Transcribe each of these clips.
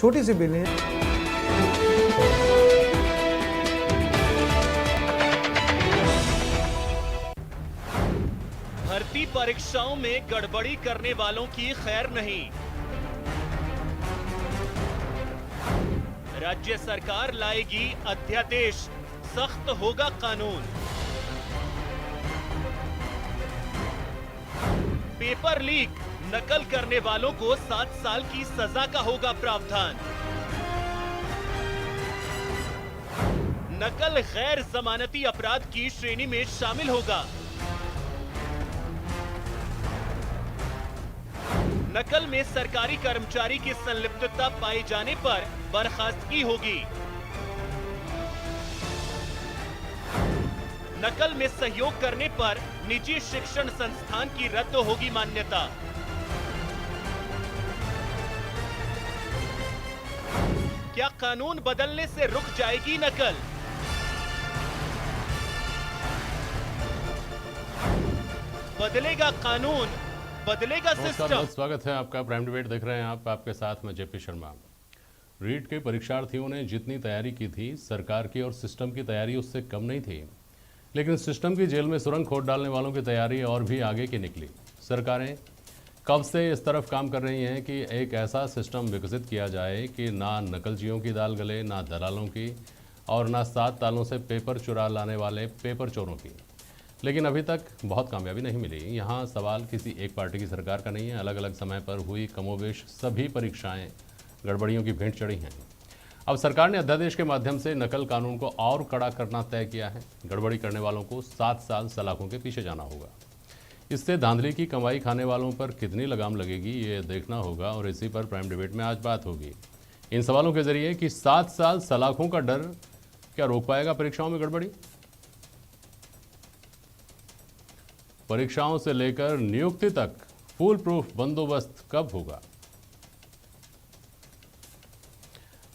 छोटी सी बिल है। भर्ती परीक्षाओं में गड़बड़ी करने वालों की खैर नहीं। राज्य सरकार लाएगी अध्यादेश, सख्त होगा कानून। पेपर लीक, नकल करने वालों को 7 साल की सजा का होगा प्रावधान। नकल गैर जमानती अपराध की श्रेणी में शामिल होगा। नकल में सरकारी कर्मचारी की संलिप्तता पाए जाने पर बर्खास्तगी होगी। नकल में सहयोग करने पर निजी शिक्षण संस्थान की रद्द होगी मान्यता। क्या कानून बदलने से रुक जाएगी नकल? बदलेगा कानून, बदलेगा सिस्टम। स्वागत है आपका। प्राइम डिबेट देख रहे हैं आप, आपके साथ में जेपी शर्मा। रीट के परीक्षार्थियों ने जितनी तैयारी की थी सरकार की, और सिस्टम की तैयारी उससे कम नहीं थी, लेकिन सिस्टम की जेल में सुरंग खोद डालने वालों की तैयारी और भी आगे की निकली। सरकारें कब से इस तरफ काम कर रही हैं कि एक ऐसा सिस्टम विकसित किया जाए कि ना नकलचियों की दाल गले, ना दलालों की, और ना 7 तालों से पेपर चुरा लाने वाले पेपर चोरों की। लेकिन अभी तक बहुत कामयाबी नहीं मिली। यहाँ सवाल किसी एक पार्टी की सरकार का नहीं है। अलग अलग समय पर हुई कमोबेश सभी परीक्षाएं गड़बड़ियों की भेंट चढ़ी हैं। अब सरकार ने अध्यादेश के माध्यम से नकल कानून को और कड़ा करना तय किया है। गड़बड़ी करने वालों को 7 साल सलाखों के पीछे जाना होगा। इससे धांधली की कमाई खाने वालों पर कितनी लगाम लगेगी ये देखना होगा, और इसी पर प्राइम डिबेट में आज बात होगी। इन सवालों के जरिए कि 7 साल सलाखों का डर क्या रोक पाएगा परीक्षाओं में गड़बड़ी? परीक्षाओं से लेकर नियुक्ति तक फुल प्रूफ बंदोबस्त कब होगा?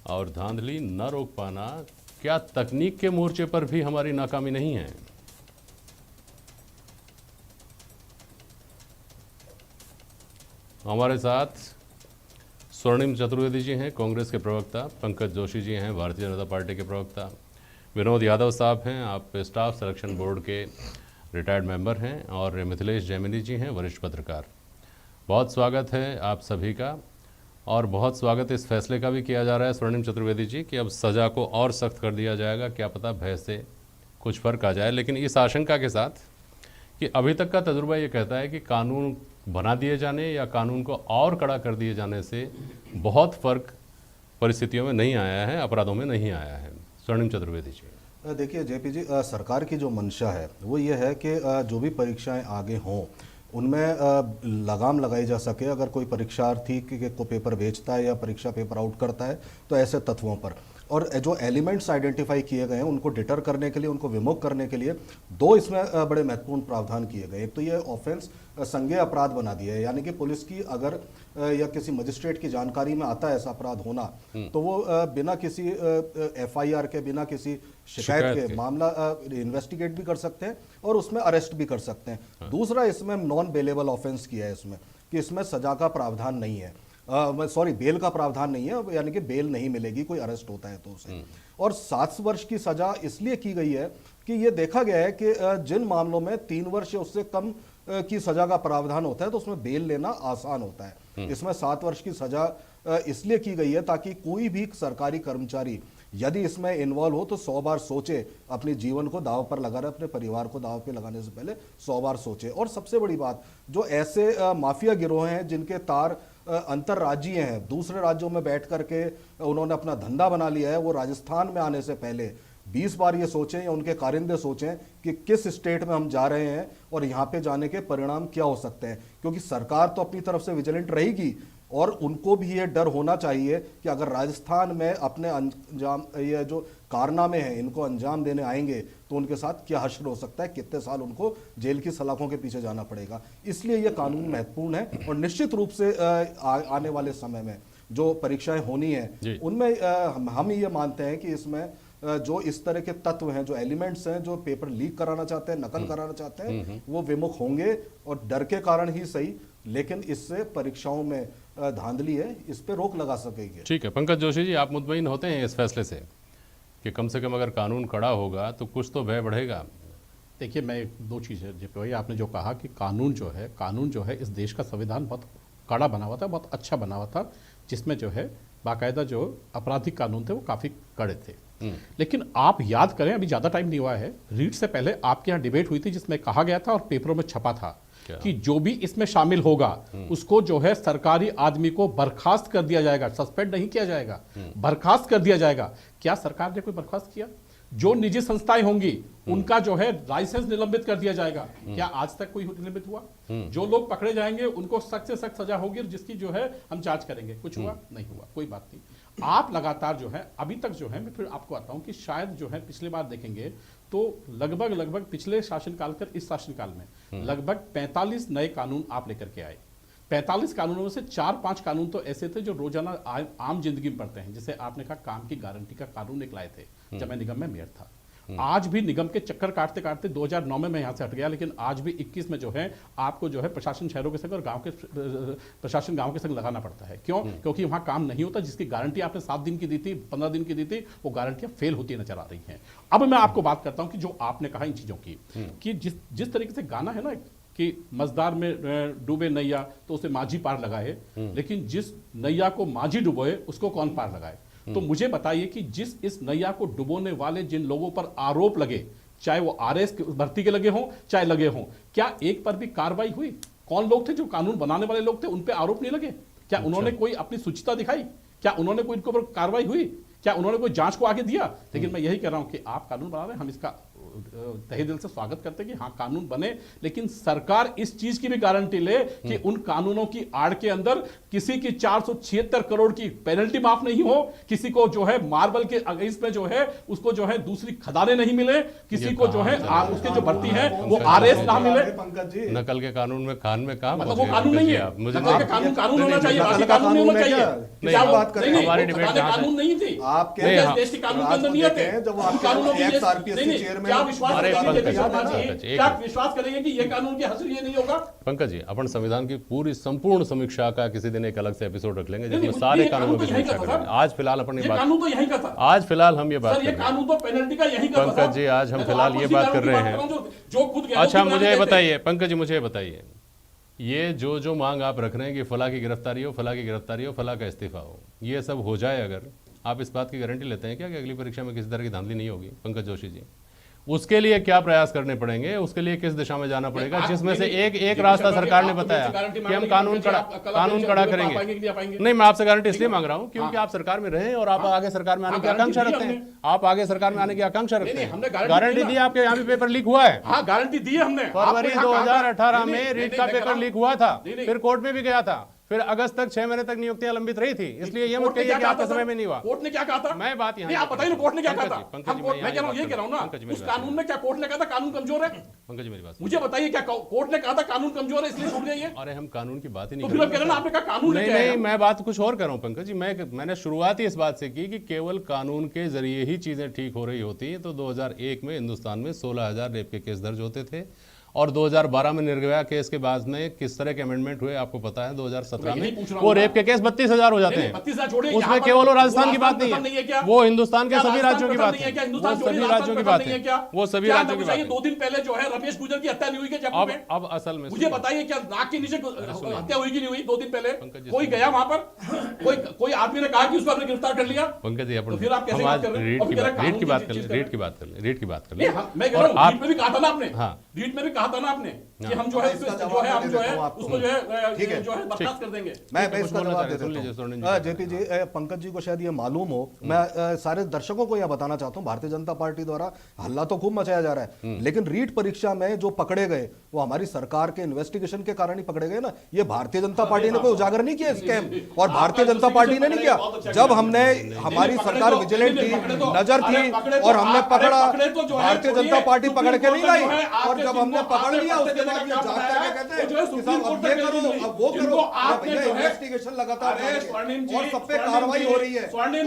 और धांधली न रोक पाना क्या तकनीक के मोर्चे पर भी हमारी नाकामी नहीं है? हमारे साथ स्वर्णिम चतुर्वेदी जी हैं, कांग्रेस के प्रवक्ता। पंकज जोशी जी हैं, भारतीय जनता पार्टी के प्रवक्ता। विनोद यादव साहब हैं, आप स्टाफ सिलेक्शन बोर्ड के रिटायर्ड मेंबर हैं। और मिथिलेश जैमिनी जी हैं, वरिष्ठ पत्रकार। बहुत स्वागत है आप सभी का। और बहुत स्वागत इस फैसले का भी किया जा रहा है स्वर्णिम चतुर्वेदी जी कि अब सज़ा को और सख्त कर दिया जाएगा। क्या पता भय से कुछ फ़र्क आ जाए, लेकिन इस आशंका के साथ कि अभी तक का तजुर्बा ये कहता है कि कानून बना दिए जाने या कानून को और कड़ा कर दिए जाने से बहुत फ़र्क परिस्थितियों में नहीं आया है, अपराधों में नहीं आया है। स्वर्णिम चतुर्वेदी जी। देखिए जेपी जी, सरकार की जो मंशा है वो ये है कि जो भी परीक्षाएं आगे हों उनमें लगाम लगाई जा सके। अगर कोई परीक्षार्थी को पेपर बेचता है या परीक्षा पेपर आउट करता है तो ऐसे तत्वों पर, और जो एलिमेंट्स आइडेंटिफाई किए गए हैं उनको डिटर करने के लिए, उनको विमुख करने के लिए 2 इसमें बड़े महत्वपूर्ण प्रावधान किए गए। एक तो ये ऑफेंस संज्ञेय अपराध बना दिया है, यानी कि पुलिस की अगर या किसी मजिस्ट्रेट की जानकारी में आता है ऐसा अपराध होना, तो वो बिना किसी FIR के, बिना किसी शिकायत के मामला इन्वेस्टिगेट भी कर सकते हैं और उसमें अरेस्ट भी कर सकते हैं। दूसरा, इसमें नॉन बेलेबल ऑफेंस किया है इसमें, कि इसमें सजा का प्रावधान नहीं है, बेल का प्रावधान नहीं है, यानी कि बेल नहीं मिलेगी, कोई अरेस्ट होता है तो उसे। और 7 वर्ष की सजा इसलिए की गई है कि ये देखा गया है कि जिन मामलों में 3 वर्ष या उससे कम की सजा का प्रावधान होता है तो उसमें बेल लेना आसान होता है। इसमें 7 वर्ष की सजा इसलिए की गई है ताकि कोई भी सरकारी कर्मचारी यदि इसमें इन्वॉल्व हो तो 100 बार सोचे, अपने जीवन को दांव पर लगा रहे, अपने परिवार को दांव पे लगाने से पहले 100 बार सोचे। और सबसे बड़ी बात, जो ऐसे माफिया गिरोह हैं जिनके तार अंतर्राज्यीय हैं, दूसरे राज्यों में बैठ करके उन्होंने अपना धंधा बना लिया है, वो राजस्थान में आने से पहले 20 बार ये सोचें या उनके कारिंदे सोचें कि किस स्टेट में हम जा रहे हैं और यहाँ पे जाने के परिणाम क्या हो सकते हैं। क्योंकि सरकार तो अपनी तरफ से विजिलेंट रहेगी और उनको भी ये डर होना चाहिए कि अगर राजस्थान में अपने अंजाम, ये जो कारनामे हैं इनको अंजाम देने आएंगे तो उनके साथ क्या हश्र हो सकता है, कितने साल उनको जेल की सलाखों के पीछे जाना पड़ेगा। इसलिए ये कानून महत्वपूर्ण है और निश्चित रूप से आने वाले समय में जो परीक्षाएं होनी है उनमें हम ये मानते हैं कि इसमें जो इस तरह के तत्व हैं, जो एलिमेंट्स हैं, जो पेपर लीक कराना चाहते हैं, नकल कराना चाहते हैं, वो विमुख होंगे और डर के कारण ही सही लेकिन इससे परीक्षाओं में धांधली है, इस पे रोक लगा सकेगी। ठीक है पंकज जोशी जी, आप मुतमईन होते हैं इस फैसले से कि कम से कम अगर कानून कड़ा होगा तो कुछ तो भय बढ़ेगा? देखिए, मैं दो चीज़ें जेपी भाई, आपने जो कहा कि कानून जो है इस देश का संविधान बहुत कड़ा बना हुआ था, बहुत अच्छा बना हुआ था, जिसमें जो है बाकायदा जो आपराधिक कानून थे वो काफ़ी कड़े थे। लेकिन आप याद करें, अभी ज़्यादा टाइम नहीं हुआ है, रीट से पहले आपके यहाँ डिबेट हुई थी जिसमें कहा गया था और पेपरों में छपा था कि जो भी इसमें शामिल होगा उसको जो है सरकारी आदमी को बर्खास्त कर दिया जाएगा, सस्पेंड नहीं किया जाएगा, बर्खास्त कर दिया जाएगा। क्या सरकार ने कोई बर्खास्त किया? जो निजी संस्थाएं होंगी उनका जो है लाइसेंस निलंबित कर दिया जाएगा। क्या आज तक कोई निलंबित हुआ? जो लोग पकड़े जाएंगे उनको सख्त से सख्त सजा होगी, जिसकी जो है हम जांच करेंगे। कुछ हुआ? नहीं हुआ, कोई बात नहीं। आप लगातार जो है अभी तक जो है, मैं फिर आपको आता हूं कि शायद जो है पिछले बार देखेंगे तो लगभग पिछले शासनकाल कर इस शासनकाल में लगभग 45 नए कानून आप लेकर के आए। 45 कानूनों में से 4-5 कानून तो ऐसे थे जो रोजाना आम जिंदगी में पढ़ते हैं। जैसे आपने कहा काम की गारंटी का कानून एक लाए थे जब मैं निगम में मेयर था। आज भी निगम के चक्कर काटते काटते 2009 में मैं यहाँ से हट गया, लेकिन आज भी 21 में जो है आपको जो है प्रशासन शहरों के संग और गांव के प्रशासन गांव के संग लगाना पड़ता है। क्यों? क्योंकि वहाँ काम नहीं होता। जिसकी गारंटी आपने 7 दिन की दी थी, 15 दिन की दी थी, वो गारंटियां फेल होती नजर आ रही हैं। अब मैं आपको बात करता हूँ कि जो आपने कहा इन चीजों की, कि जिस तरीके से गाना है ना कि मझधार में डूबे नैया तो उसे माझी पार लगाए, लेकिन जिस नैया को माझी डुबोए उसको कौन पार लगाए? तो मुझे बताइए कि जिस इस नैया को डुबोने वाले जिन लोगों पर आरोप लगे, चाहे वो आरएस भर्ती के लगे हों चाहे लगे हों, क्या एक पर भी कार्रवाई हुई? कौन लोग थे जो कानून बनाने वाले लोग थे, उन पे आरोप नहीं लगे? क्या उन्होंने कोई अपनी सुचिता दिखाई? क्या उन्होंने कोई इनके ऊपर कार्रवाई हुई? क्या उन्होंने कोई जांच को आगे दिया? लेकिन मैं यही कह रहा हूं कि आप कानून बना रहे हैं, हम इसका तहे दिल से स्वागत करते हैं कि हाँ कानून बने, लेकिन सरकार इस चीज की भी गारंटी ले कि उन कानूनों की आड़ के अंदर किसी की 476 करोड़ की पेनल्टी माफ नहीं हो, किसी को जो है मार्बल के अगेंस्ट में जो है उसको जो है दूसरी खदानें नहीं मिले, किसी को जो है उसके जो भर्ती है वो आरएस ना मिले। पंकज जी, नकल के कानून में खान में काम, मतलब वो कानून नहीं है, मुझे कानून होना चाहिए, बाकी कानून नहीं होना चाहिए। क्या बात कर रहे हैं? हमारी डिबेट कानून नहीं थी आपके देश के कानून के अंदर नहीं आते जब आपके एक्स आरपीएससी चेयरमैन, क्या विश्वास करेंगे कि ये कानून की हासिल ये नहीं होगा? पंकज जी, अपन संविधान की पूरी संपूर्ण समीक्षा का किसी दिन एक अलग से एपिसोड रख लेंगे जिसमें सारे कानूनों की समीक्षा करेंगे। आज फिलहाल अपन ये बात, कानून तो यहीं का था। आज फिलहाल हम ये बात कर रहे हैं। कानून तो पेनल्टी का यहीं का था। पंकज जी, आज हम फिलहाल ये बात कर रहे हैं। जो खुद अच्छा मुझे बताइए पंकज जी, मुझे बताइए, ये जो मांग आप रख रहे हैं कि फला की गिरफ्तारी हो, फला की गिरफ्तारी हो, फला का इस्तीफा हो, ये सब हो जाए, अगर आप इस बात की गारंटी लेते हैं क्या कि अगली परीक्षा में किसी तरह की धांधली नहीं होगी? पंकज जोशी जी, उसके लिए क्या प्रयास करने पड़ेंगे? उसके लिए किस दिशा में जाना पड़ेगा? जिसमें से एक रास्ता सरकार ने बताया कि हम कानून कड़ा करेंगे। नहीं, मैं आपसे गारंटी इसलिए मांग रहा हूं क्योंकि आप सरकार में रहे और आप आगे सरकार में आने की आकांक्षा रखते हैं। आप आगे सरकार में आने की आकांक्षा रखते हैं। गारंटी दी, आपके यहाँ भी पेपर लीक हुआ है। हाँ, गारंटी दी है हमने। फरवरी 2018 में रीट का पेपर लीक हुआ था, फिर कोर्ट में भी गया था, फिर अगस्त तक 6 महीने तक नियुक्तियां लंबित रही थी। इसलिए ये मत कहिए कि आपके समय में नहीं हुआ। कोर्ट ने क्या कहा था? मैं बात यहाँ, आप बताइए ना, कोर्ट ने क्या कहा था? मैं कह रहा हूँ, ये कह रहा हूँ ना, उस कानून में क्या कोर्ट ने कहा था कानून कमजोर है? पंकज जी मेरी बात मुझे बताइए, क्या कोर्ट ने कहा था कानून कमजोर है इसलिए छूट गई है? अरे हम कानून की बात ही नहीं कर रहे हैं। आपने कहा कानून नहीं, मैं बात कुछ और कर रहा हूँ पंकज जी। मैंने शुरुआत ही इस बात से की कि केवल कानून के जरिए ही चीजें ठीक हो रही होती है। तो 2001 में हिंदुस्तान में 16,000 रेप के केस दर्ज होते थे और 2012 में निर्भया केस के बाद में किस तरह के अमेंडमेंट हुए आपको पता है? 2017 में वो रेप के केस 32,000 हो जाते हैं। उसमें केवल राजस्थान की बात नहीं है, वो हिंदुस्तान के सभी राज्यों की बात है, वो सभी राज्यों की बात है, वो सभी राज्यों की बात है। 2 दिन पहले जो है रमेश गुजर की हत्या नहीं हुई क्या? अब असल में मुझे बताइए, क्या नाक के नीचे हत्या हुई कि नहीं हुई? 2 दिन पहले कोई गया वहां पर, कोई आदमी ने कहा कि उसको आपने गिरफ्तार कर लिया? पंकज जी, अपन फिर आप कैसे बात कर रहे हैं? रीट की बात कर लें, रीट की बात कर लें, रीट की बात कर लें। मैं कह रहा हूं, रीट में भी कहा था ना आपने, हाँ, रीट में भी कहा था ना आपने कि हम जो है उसको जो है बर्खास्त कर देंगे। मैं इसका जवाब दे देता हूं। जेपी जी, पंकज जी को शायद ये मालूम हो, मैं सारे दर्शकों को यह बताना चाहता हूं, भारतीय जनता पार्टी द्वारा हल्ला तो खूब मचाया जा रहा है, लेकिन रीट परीक्षा में जो पकड़े गए वो हमारी सरकार के इन्वेस्टिगेशन के कारण ही पकड़े गए ना। ये भारतीय जनता पार्टी ने कोई उजागर नहीं किया स्कैम, और भारतीय जनता पार्टी ने नहीं किया। जब हमने, हमारी सरकार विजिलेंट थी, नजर थी और हमने पकड़ा, भारतीय जनता पार्टी पकड़ के नहीं लाई। और जब हमने पकड़ लिया, उसके बाद ये जांच करके कहते हैं कि साहब अब ये करो, अब वो करो, आपने भैया जो है इन्वेस्टिगेशन लगातार अरे जारी है स्वर्णिम जी, और सब पे कार्रवाई हो रही है। स्वर्णिम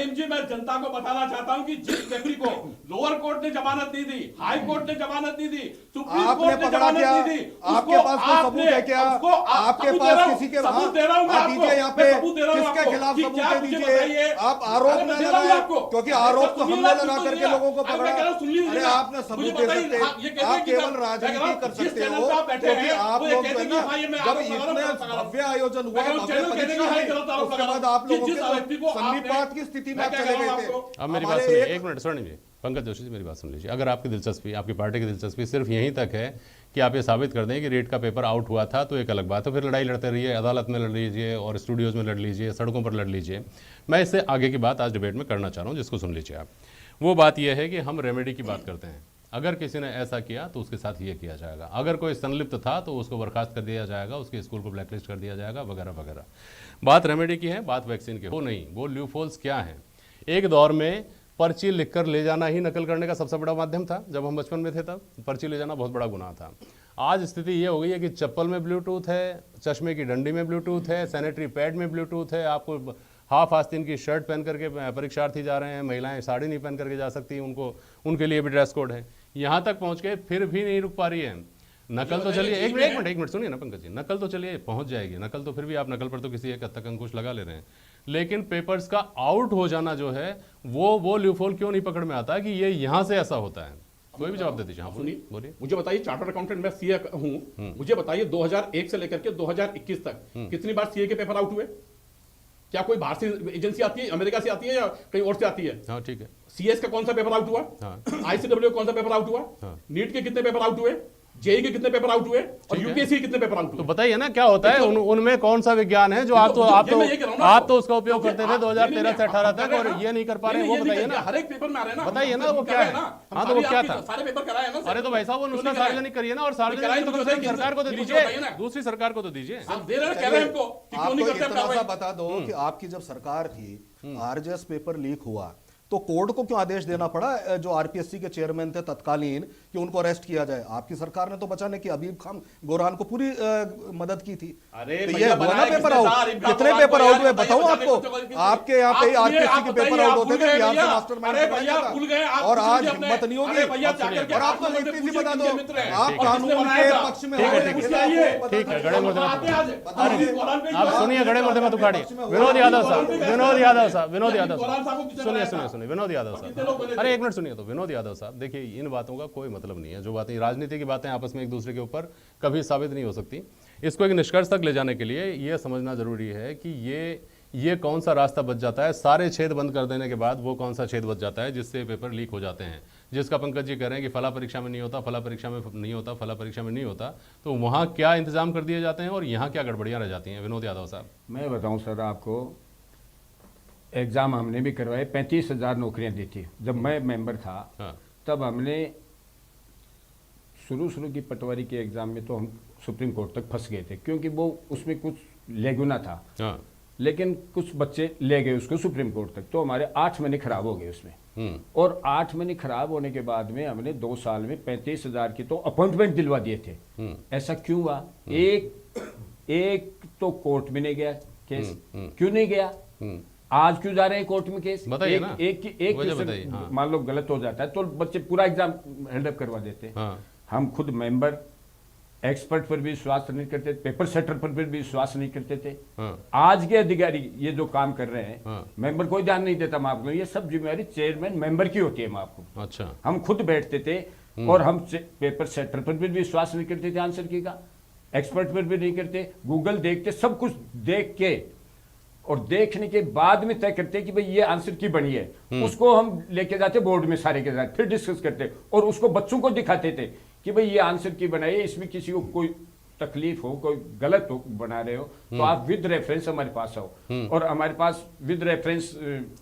जी, मैं जनता को बताना चाहता हूं कि जिस व्यक्ति को लोअर कोर्ट ने जमानत नहीं दी, हाई कोर्ट ने जमानत नहीं दी, सुप्रीम आपने कोर्ट ने पकड़ा जमानत क्या? नहीं दी, आपके पास कोई सबूत है क्या? आपके पास किसी के सबूत दे रहा हूं मैं हाँ, आपको, दीजिए यहाँ पे, मैं सबूत दे रहा हूं किसके आपको, खिलाफ कि सबूत क्या दे मुझे दीजिए। बताइए। आप आरोप अरे न मैं दे रहा हूं लगाएं, आपको, क्योंकि आरोप तो हमने लगा सुन करके लीजिए, लोगों को अरे मैं पकड़ा। कह रहा हूं, सुन लीजिए, अरे आपने सबूत मुझे दे बताइए, सकते हाँ, ये कहते हैं, हैं आप कि केवल मैं राजनीति कह रहा हूं, कर जिस सकते चैनल हो, पे आप बैठे क्योंकि हैं, आप वो ये लोग कहते जो है हैं कि हाँ, ये ना, मैं जब आरोप लगा रहा हूं, इतने लगा रहा हूं। भव्य आयोजन हुआ, मैं कहूं, भव्य चैनल कहते हैं कि परीक्षा हाँ, हुई, गलत आरोप उसके लगा बाद रहा हूं। आप लोगों जिस के व्यक्ति को तो आपने- सन्निपात की स्थिति में मैं आप क्या चले कह रहा गए हूं थे। आपको? अब मेरी बात हमारे सुनिए, एक- एक मिनट स्वर्णिम जी, पंकज जोशी जी मेरी बात सुन लीजिए। अगर आपकी दिलचस्पी, आपकी पार्टी की दिलचस्पी सिर्फ यहीं तक है कि आप ये साबित कर दें कि रेट का पेपर आउट हुआ था, तो एक अलग बात है, फिर लड़ाई लड़ते रहिए, अदालत में लड़ लीजिए और स्टूडियोज़ में लड़ लीजिए, सड़कों पर लड़ लीजिए। मैं इससे आगे की बात आज डिबेट में करना चाह रहा हूँ, जिसको सुन लीजिए आप। वो बात यह है कि हम रेमेडी की बात करते हैं। अगर किसी ने ऐसा किया तो उसके साथ ये किया जाएगा, अगर कोई संलिप्त था तो उसको बर्खास्त कर दिया जाएगा, उसके स्कूल को ब्लैकलिस्ट कर दिया जाएगा, वगैरह वगैरह। बात रेमेडी की है, बात वैक्सीन की वो नहीं। वो ल्यूफोल्स क्या हैं? एक दौर में पर्ची लिखकर ले जाना ही नकल करने का सबसे बड़ा माध्यम था। जब हम बचपन में थे तब पर्ची ले जाना बहुत बड़ा गुनाह था। आज स्थिति ये हो गई है कि चप्पल में ब्लूटूथ है, चश्मे की डंडी में ब्लूटूथ है, सैनिटरी पैड में ब्लूटूथ है, आपको हाफ आस्तीन की शर्ट पहन करके परीक्षार्थी जा रहे हैं, महिलाएं साड़ी नहीं पहन करके जा सकती, उनको उनके लिए भी ड्रेस कोड है। यहाँ तक पहुँच के फिर भी नहीं रुक पा रही है नकल। तो चलिए एक मिनट सुनिए ना पंकज जी, नकल तो चलिए पहुंच जाएगी, नकल तो फिर भी आप नकल पर तो किसी एक हद तक अंकुश लगा ले रहे हैं, लेकिन पेपर्स का आउट हो जाना जो है वो ल्यूफोल क्यों नहीं पकड़ में आता है कि ये यहाँ से ऐसा होता है? कोई भी जवाब दे दीजिए। हाँ सुनिए, बोलिए। मुझे बताइए, चार्टर्ड अकाउंटेंट मैं सीए हूं, मुझे बताइए 2001 से लेकर के 2021 तक कितनी बार सीए के पेपर आउट हुए? क्या कोई बाहर से एजेंसी आती है, अमेरिका से आती है या कहीं और से आती है? हाँ ठीक है। सीएस का कौन सा पेपर आउट हुआ? हाँ। आईसीडब्ल्यू कौन सा पेपर आउट हुआ? हाँ। नीट के कितने पेपर आउट हुए? जेई के कितने पेपर आउट हुए? और ठीक है। यूपीएससी के कितने पेपर आउट तो हुए? बताइए ना क्या होता है उनमें कौन सा विज्ञान है जो आप तो उसका उपयोग करते थे 2013 से 18 तक और ये नहीं कर पा रहे हैं, वो बताइए ना। हर एक पेपर में आ रहे हैं ना, बताइए ना वो क्या है। हाँ तो वो क्या था? सारे पेपर कराए हैं ना। अरे तो भाई साहब वो नुस्खा सार्वजनिक करिए ना, और सार्वजनिक तो कम से कम सरकार को तो दीजिए, दूसरी सरकार को तो दीजिए। आप दे रहे हैं, कह रहे हैं हमको कि क्यों नहीं आपको करते इतना सा कार्रवाई? बता दो कि आपकी जब सरकार थी, आरजेएस पेपर लीक हुआ तो कोर्ट को क्यों आदेश देना पड़ा जो आरपीएससी के चेयरमैन थे तत्कालीन कि उनको अरेस्ट किया जाए? आपकी सरकार ने तो बचाने की हबीब खान गोरान को पूरी मदद की थी। अरे तो भैया ये हुआ ना बनाया पेपर किसने आउट? था? इब्राहिम कितने खान पेपर को आउट यार हुए बताइए, बताऊं बताने आपको? को तो किसी- आपके यहाँ पे आप आरपीएससी के बताइए, पेपर आप आउट होते भूल थे, गए बिहार से भैया। मास्टरमाइंड अरे बनाया भैया था। भूल गए आप, और आज पूछिए अपने- हिम्मत नहीं होगी। अरे भैया जाकर के और आपको आप लिखती सी बता दो, किनके मित्र हैं? आप और किसने कानून बनाया के था? पक्ष में ठीक है, हो, ठीक है। इसलिए आपको पता ठीक है, नहीं गड़े चला। मुर्दे मत आते आज। बताइए। अरे कुरान पे आप सुनिए, गड़े मुर्दे मत उखाड़िए। विनोद यादव साहब, विनोद यादव साहब, विनोद यादव कुरान साहब को साहब, किसने सुनिए बनाया सुनिए था? सुनिए, विनोद यादव कितने लोग बने साहब, थे? अरे एक मिनट सुनिए तो विनोद यादव साहब, देखिए इन बातों का कोई मतलब नहीं है। जो बातें राजनीति की बातें आपस में एक दूसरे के ऊपर कभी साबित नहीं हो सकती। इसको एक निष्कर्ष तक ले जाने के लिए ये समझना जरूरी है कि ये कौन सा रास्ता बच जाता है, सारे छेद बंद कर देने के बाद वो कौन सा छेद बच जाता है जिससे पेपर लीक हो जाते हैं, जिसका पंकज जी कह रहे हैं कि फला परीक्षा में नहीं होता, फला परीक्षा में नहीं होता, फला परीक्षा में नहीं होता, तो वहाँ क्या इंतजाम कर दिए जाते हैं और यहाँ क्या गड़बड़ियाँ रह जाती हैं? विनोद यादव साहब। मैं बताऊं सर आपको, एग्ज़ाम हमने भी करवाए, 35,000 नौकरियां दी थी जब मैं मेंबर था। हाँ। तब हमने शुरू की पटवारी के एग्ज़ाम में तो हम सुप्रीम कोर्ट तक फंस गए थे, क्योंकि वो उसमें कुछ लेगुना था। हाँ। लेकिन कुछ बच्चे ले गए उसको सुप्रीम कोर्ट तक, तो हमारे 8 महीने खराब हो गए उसमें। और 8 महीने खराब होने के बाद में हमने 2 साल में 35,000 की तो अपॉइंटमेंट दिलवा दिए थे। ऐसा क्यों हुआ? एक तो कोर्ट में नहीं गया केस, क्यों नहीं गया? आज क्यों जा रहे हैं कोर्ट में केस? बताइए ना। एक वजह क्वेश्चन बताइए, हाँ। मान लो गलत हो जाता है तो बच्चे पूरा एग्जाम हेल्डअप करवा देते हैं। हाँ। हम खुद मेंबर एक्सपर्ट पर भी विश्वास नहीं करते, पेपर सेटर पर भी विश्वास नहीं करते थे। हाँ। आज के अधिकारी ये जो काम कर रहे हैं, हाँ। मेंबर कोई ध्यान नहीं देता। मैं आपको, ये सब जिम्मेवारी चेयरमैन मेंबर की होती है। मैं आपको, अच्छा। हम खुद बैठते थे और हम पेपर सेटर पर भी विश्वास नहीं करते थे, आंसर की का एक्सपर्ट पर भी नहीं करते। गूगल देखते, सब कुछ देख के और देखने के बाद में तय करते कि भाई ये आंसर की बनी है। उसको हम लेके जाते बोर्ड में सारे के साथ, फिर डिस्कस करते और उसको बच्चों को दिखाते थे कि भाई ये आंसर की बनाई है, इसमें किसी को कोई तकलीफ हो, कोई गलत हो बना रहे हो तो आप विद रेफरेंस हमारे पास आओ। और हमारे पास विद रेफरेंस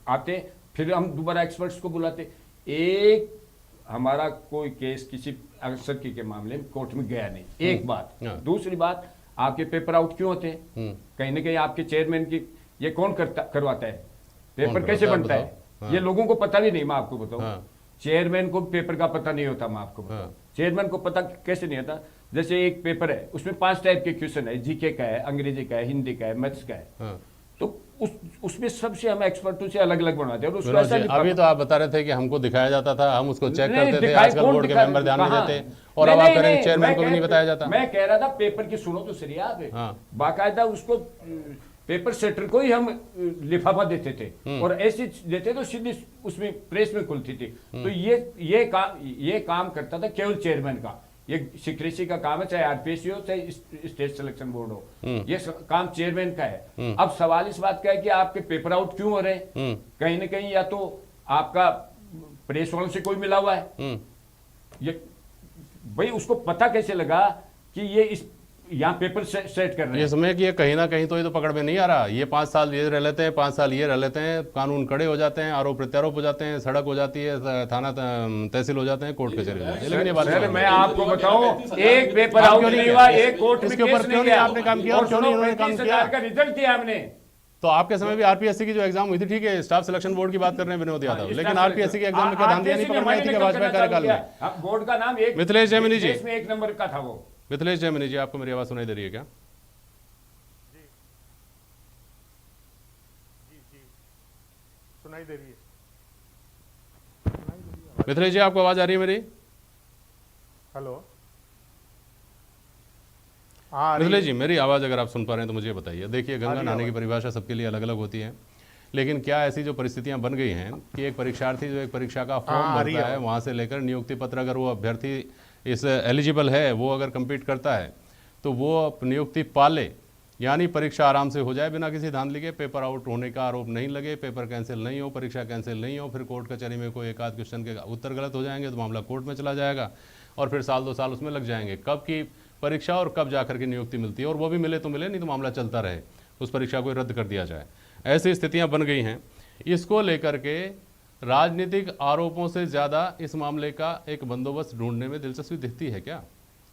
आते, फिर हम दोबारा एक्सपर्ट्स को बुलाते। एक हमारा कोई केस किसी अफसर के मामले में कोर्ट में गया नहीं, एक बात। दूसरी बात, आपके पेपर आउट क्यों होते हैं? कहीं ना कहीं आपके चेयरमैन की, ये कौन करवाता है? पेपर कैसे बनता है? ये लोगों को पता भी नहीं। मैं आपको बताऊं, चेयरमैन को पेपर का पता नहीं होता। मैं आपको बताऊं, चेयरमैन को पता कैसे नहीं आता? जैसे एक पेपर है, उसमें 5 टाइप के क्वेश्चन है, जीके का है, अंग्रेजी का है, हिंदी का है, मैथ्स का है। हाँ। तो उसमें सबसे हम एक्सपर्टों से अलग अलग बनवाते हैं और उसको विनोद ऐसा जी, नहीं अभी पता- तो आप बता रहे थे कि हमको दिखाया जाता था, हम उसको चेक नहीं, करते थे, दिखाई आजकल कौन बोर्ड के दिखा- मेंबर ध्यान नहीं कहाँ? देते, और नहीं, अब आप नहीं, कह रहे हैं नहीं, चेयरमैन मैं को भी कह- नहीं बताया जाता। मैं कह रहा था पेपर की सुनो तो सही आप, हाँ। बाकायदा उसको पेपर सेटर को ही हम लिफाफा देते थे और ऐसे देते तो सीधी उसमें प्रेस में खुलती थी। तो ये काम करता था केवल चेयरमैन का, ये सिक्रेसी का काम है, चाहे आरपीएससी हो चाहे स्टेट सिलेक्शन बोर्ड हो, ये काम चेयरमैन का है। अब सवाल इस बात का है कि आपके पेपर आउट क्यों हो रहे हैं? कहीं ना कहीं या तो आपका प्रेस वालों से कोई मिला हुआ है, ये भाई उसको पता कैसे लगा कि ये इस यहाँ पेपर सेट कर रहे हैं? ये समय कि ये कहीं ना कहीं तो ये तो पकड़ में नहीं आ रहा। ये 5 साल ये रह लेते हैं, 5 साल ये रह लेते हैं, कानून कड़े हो जाते हैं, आरोप प्रत्यारोप हो जाते हैं, सड़क हो जाती है, थाना तहसील हो जाते हैं, कोर्ट कचहरी हो जाती है। लेकिन ये बात सर मैं आपको बताऊं, एक पेपर आप आउट क्यों नहीं नहीं हुआ, किया? एक कोर्ट में इसके ऊपर केस क्यों नहीं नहीं गया आपने काम किया? और क्यों नहीं उन्होंने काम 35,000 किया? का रिजल्ट दिया हमने। तो आपके समय भी आरपीएससी की जो एग्जाम हुई थी, ठीक है, स्टाफ सिलेक्शन बोर्ड की बात कर रहे हैं विनोद यादव, लेकिन आरपीएससी के एग्जाम में क्या ध्यान दिया नहीं, पकड़ में आई थी क्या भाजपा कार्यकाल में? बोर्ड का नाम एक मिथिलेश जैमिनी जी। देश में 1 नंबर का था वो। मिथिलेश जैमिनी जी, आपको मेरी आवाज सुनाई दे रही है क्या? सुनाई दे रही है। मिथिलेश जी, आपको आवाज आ रही है मेरी? हेलो, हाँ आ रही मिथिलेश है। जी, मेरी आवाज़ अगर आप सुन पा रहे हैं तो मुझे बताइए। देखिए, गंगा रही नहाने की आवाज़। परिभाषा सबके लिए अलग अलग होती है, लेकिन क्या ऐसी जो परिस्थितियां बन गई हैं कि एक परीक्षार्थी जो एक परीक्षा का फॉर्म हाँ, आ रही भरता है। है, वहां से लेकर नियुक्ति पत्र, अगर वो अभ्यर्थी इस एलिजिबल है, वो अगर कम्पीट करता है तो वो नियुक्ति पाले, यानी परीक्षा आराम से हो जाए बिना किसी धांधली के, पेपर आउट होने का आरोप नहीं लगे, पेपर कैंसिल नहीं हो, परीक्षा कैंसिल नहीं हो, फिर कोर्ट कचहरी में कोई एक आध क्वेश्चन के उत्तर गलत हो जाएंगे तो मामला कोर्ट में चला जाएगा और फिर 1-2 साल उसमें लग जाएंगे। कब की परीक्षा और कब जाकर के नियुक्ति मिलती है, और वो भी मिले तो मिले, नहीं तो मामला चलता रहे, उस परीक्षा को रद्द कर दिया जाए। ऐसी स्थितियां बन गई हैं। इसको लेकर के राजनीतिक आरोपों से ज़्यादा इस मामले का एक बंदोबस्त ढूंढने में दिलचस्पी दिखती है क्या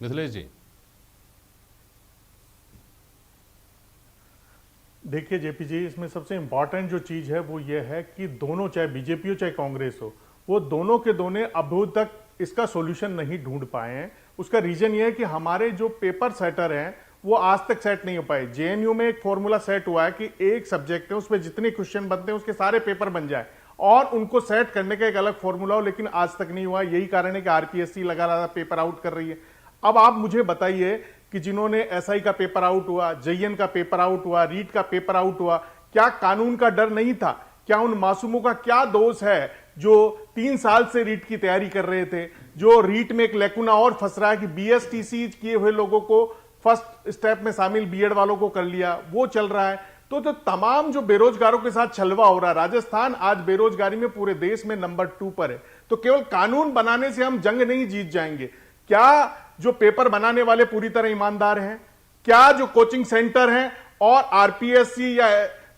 मिथिलेश जी? देखिए जेपी जी, इसमें सबसे इंपॉर्टेंट जो चीज है वो ये है कि दोनों, चाहे बीजेपी हो चाहे कांग्रेस हो, वो दोनों के दोनों अभी तक इसका सॉल्यूशन नहीं ढूंढ पाए हैं। उसका रीजन ये है कि हमारे जो पेपर सेटर हैं वो आज तक सेट नहीं हो पाए। जेएनयू में एक फॉर्मूला सेट हुआ है कि एक सब्जेक्ट है, उसमें जितने क्वेश्चन बनते हैं उसके सारे पेपर बन जाए और उनको सेट करने का एक अलग फॉर्मूला हो, लेकिन आज तक नहीं हुआ। यही कारण है कि आरपीएससी लगातार पेपर आउट कर रही है। अब आप मुझे बताइए कि जिन्होंने एसआई का पेपर आउट हुआ, जेईएन का पेपर आउट हुआ, रीट का पेपर आउट हुआ, क्या कानून का डर नहीं था? क्या उन मासूमों का क्या दोष है जो 3 साल से रीट की तैयारी कर रहे थे? जो रीट में एक लेकुना और फंस रहा है कि बीएसटीसी किए हुए लोगों को फर्स्ट स्टेप में शामिल बीएड वालों को कर लिया, वो चल रहा है। तो तमाम जो बेरोजगारों के साथ छलवा हो रहा है, राजस्थान आज बेरोजगारी में पूरे देश में नंबर 2 पर है। तो केवल कानून बनाने से हम जंग नहीं जीत जाएंगे। क्या जो पेपर बनाने वाले पूरी तरह ईमानदार हैं? क्या जो कोचिंग सेंटर हैं और आरपीएससी या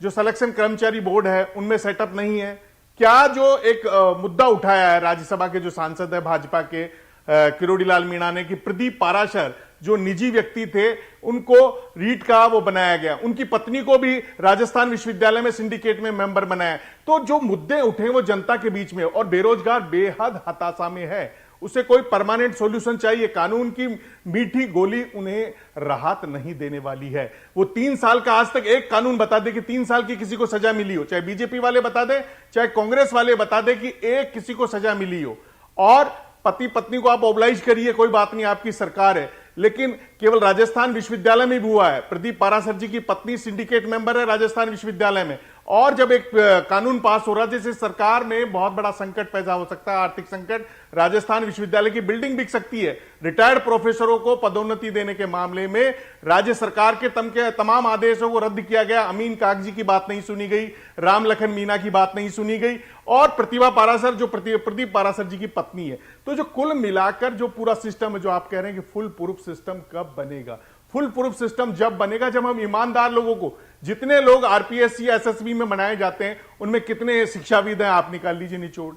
जो सिलेक्शन कर्मचारी बोर्ड है उनमें सेटअप नहीं है? क्या जो एक मुद्दा उठाया है राज्यसभा के जो सांसद है भाजपा के किरोड़ीलाल मीणा ने कि प्रदीप पाराशर जो निजी व्यक्ति थे उनको रीट का वो बनाया गया, उनकी पत्नी को भी राजस्थान विश्वविद्यालय में सिंडिकेट में मेंबर बनाया। तो जो मुद्दे उठे वो जनता के बीच में, और बेरोजगार बेहद हताशा में है, उसे कोई परमानेंट सॉल्यूशन चाहिए। कानून की मीठी गोली उन्हें राहत नहीं देने वाली है। वो 3 साल का आज तक एक कानून बता दे कि 3 साल की किसी को सजा मिली हो, चाहे बीजेपी वाले बता दे चाहे कांग्रेस वाले बता दे कि एक किसी को सजा मिली हो। और पति पत्नी को आप ऑब्लाइज करिए, कोई बात नहीं, आपकी सरकार है, लेकिन केवल राजस्थान विश्वविद्यालय में भी हुआ है। प्रदीप पाराशर जी की पत्नी सिंडिकेट मेंबर है राजस्थान विश्वविद्यालय में, और जब एक कानून पास हो रहा है जैसे सरकार में बहुत बड़ा संकट पैदा हो सकता है, आर्थिक संकट, राजस्थान विश्वविद्यालय की बिल्डिंग बिक सकती है। रिटायर्ड प्रोफेसरों को पदोन्नति देने के मामले में राज्य सरकार के तमाम आदेशों को रद्द किया गया। अमीन कागजी की बात नहीं सुनी गई, राम लखन मीणा की बात नहीं सुनी गई, और प्रतिभा पाराशर जो प्रदीप पाराशर जी की पत्नी है। तो जो कुल मिलाकर जो पूरा सिस्टम है, जो आप कह रहे हैं कि फुल प्रूफ सिस्टम कब बनेगा? फुल प्रूफ सिस्टम जब बनेगा जब हम ईमानदार लोगों को, जितने लोग आरपीएससी एसएसबी में बनाए जाते हैं उनमें कितने शिक्षाविद हैं आप निकाल लीजिए निचोड़,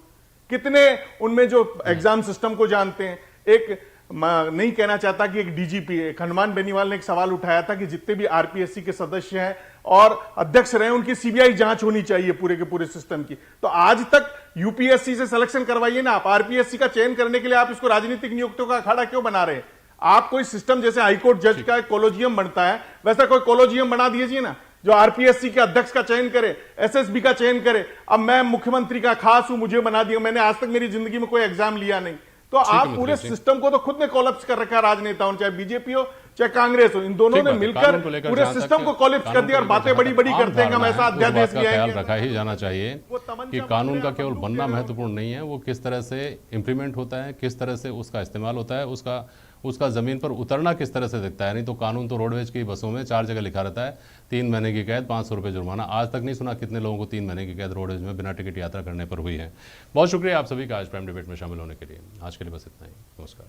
कितने उनमें जो एग्जाम सिस्टम को जानते हैं। एक नहीं कहना चाहता कि एक डीजीपी, एक हनुमान बेनीवाल ने एक सवाल उठाया था कि जितने भी आरपीएससी के सदस्य हैं और अध्यक्ष रहे, उनकी सीबीआई जांच होनी चाहिए पूरे के पूरे सिस्टम की। तो आज तक यूपीएससी से सिलेक्शन करवाइए ना आप, आरपीएससी का चयन करने के लिए आप इसको राजनीतिक नियुक्तियों का अखाड़ा क्यों बना रहे हैं? आप कोई सिस्टम जैसे हाईकोर्ट जज का कोलोजियम बनता है, वैसा कोई कोलोजियम बना दीजिए ना, जो आरपीएससी के अध्यक्ष का चयन करे, एसएसबी का चयन करे। अब मैं मुख्यमंत्री का खास हूं, मुझे बना दिया, मैंने आज तक मेरी जिंदगी में कोई एग्जाम लिया नहीं। तो आप पूरे सिस्टम को तो खुद ने कोलैप्स कर रखा है, राजनेताओं, चाहे बीजेपी हो चाहे कांग्रेस हो, इन दोनों ने मिलकर पूरे सिस्टम को कोलैप्स कर दिया और बातें बड़ी बड़ी करते हैं कि हम ऐसा अध्यादेश ले ख्याल आएंगे। रखा ही जाना चाहिए कि कानून का केवल बनना महत्वपूर्ण नहीं है, वो किस तरह से इम्प्लीमेंट होता है, किस तरह से उसका इस्तेमाल होता है, उसका ज़मीन पर उतरना किस तरह से दिखता है। नहीं तो कानून तो रोडवेज की बसों में 4 जगह लिखा रहता है 3 महीने की कैद, 500 रुपये जुर्माना। आज तक नहीं सुना कितने लोगों को 3 महीने की कैद रोडवेज में बिना टिकट यात्रा करने पर हुई है। बहुत शुक्रिया आप सभी का आज प्राइम डिबेट में शामिल होने के लिए। आज के लिए बस इतना ही, नमस्कार।